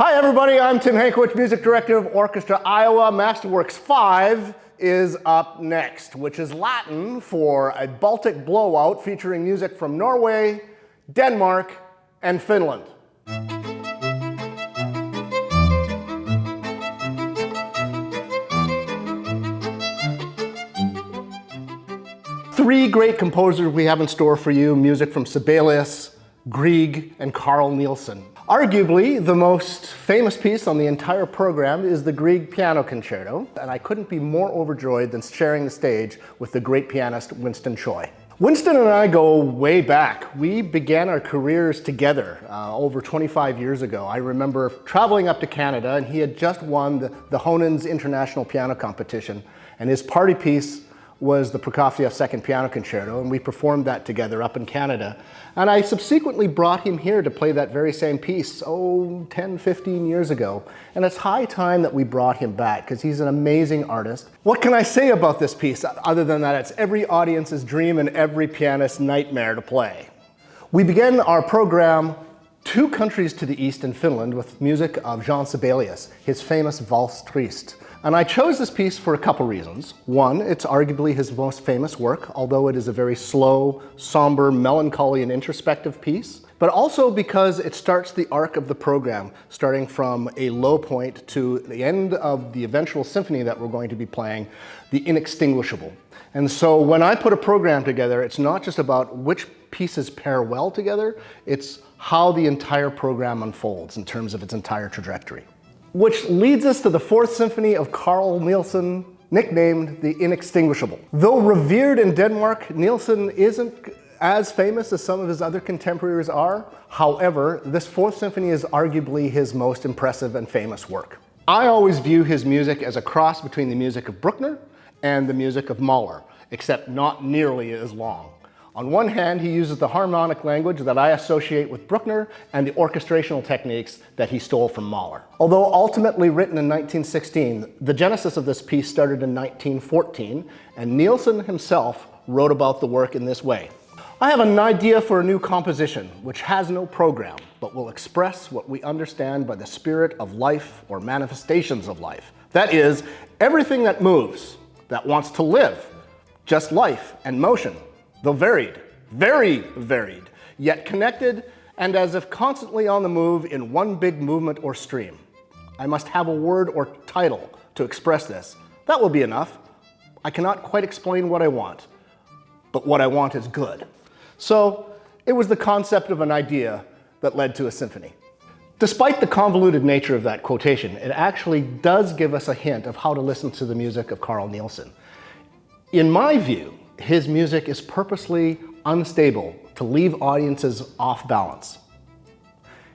Hi everybody, I'm Tim Hankwich, Music Director of Orchestra Iowa. Masterwork V is up next, which is Latin for a Baltic blowout featuring music from Norway, Denmark, and Finland. Three great composers we have in store for you, music from Sibelius, Grieg, and Carl Nielsen. Arguably, the most famous piece on the entire program is the Grieg Piano Concerto, and I couldn't be more overjoyed than sharing the stage with the great pianist Winston Choi. Winston and I go way back. We began our careers together over 25 years ago. I remember traveling up to Canada, and he had just won the Honen's International Piano Competition, and his party piece was the Prokofiev Second Piano Concerto, and we performed that together up in Canada. And I subsequently brought him here to play that very same piece, 10, 15 years ago. And it's high time that we brought him back, because he's an amazing artist. What can I say about this piece, other than that it's every audience's dream and every pianist's nightmare to play? We began our program 2 countries to the east in Finland with music of Jean Sibelius, his famous Valse Triste. And I chose this piece for a couple reasons. One, it's arguably his most famous work, although it is a very slow, somber, melancholy, and introspective piece. But also because it starts the arc of the program, starting from a low point to the end of the eventual symphony that we're going to be playing, the Inextinguishable. And so when I put a program together, it's not just about which pieces pair well together, it's how the entire program unfolds in terms of its entire trajectory. Which leads us to the 4th Symphony of Carl Nielsen, nicknamed the Inextinguishable. Though revered in Denmark, Nielsen isn't as famous as some of his other contemporaries are. However, this 4th Symphony is arguably his most impressive and famous work. I always view his music as a cross between the music of Bruckner and the music of Mahler, except not nearly as long. On one hand, he uses the harmonic language that I associate with Bruckner and the orchestrational techniques that he stole from Mahler. Although ultimately written in 1916, the genesis of this piece started in 1914, and Nielsen himself wrote about the work in this way. I have an idea for a new composition, which has no program, but will express what we understand by the spirit of life or manifestations of life. That is, everything that moves, that wants to live, just life and motion. Though varied, very varied, yet connected and as if constantly on the move in one big movement or stream. I must have a word or title to express this. That will be enough. I cannot quite explain what I want, but what I want is good. So it was the concept of an idea that led to a symphony. Despite the convoluted nature of that quotation, it actually does give us a hint of how to listen to the music of Carl Nielsen. In my view, his music is purposely unstable to leave audiences off balance.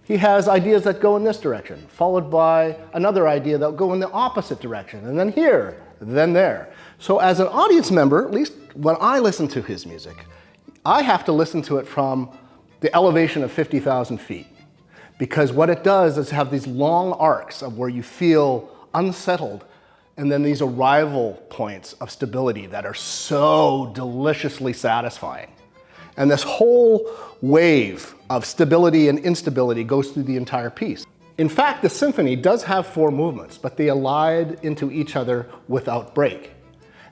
He has ideas that go in this direction, followed by another idea that go in the opposite direction, and then here, then there. So as an audience member, at least when I listen to his music, I have to listen to it from the elevation of 50,000 feet. Because what it does is have these long arcs of where you feel unsettled, and then these arrival points of stability that are so deliciously satisfying. And this whole wave of stability and instability goes through the entire piece. In fact, the symphony does have 4 movements, but they allied into each other without break.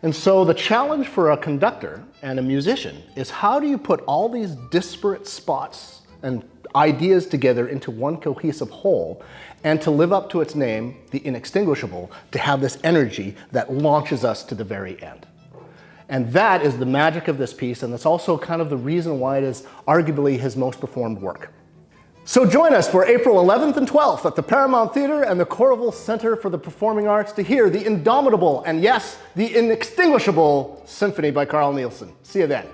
And so the challenge for a conductor and a musician is, how do you put all these disparate spots and ideas together into one cohesive whole, and to live up to its name, the Inextinguishable, to have this energy that launches us to the very end. And that is the magic of this piece, and it's also kind of the reason why it is arguably his most performed work. So join us for April 11th and 12th at the Paramount Theater and the Corrival Center for the Performing Arts to hear the indomitable, and yes, the inextinguishable Symphony by Carl Nielsen. See you then.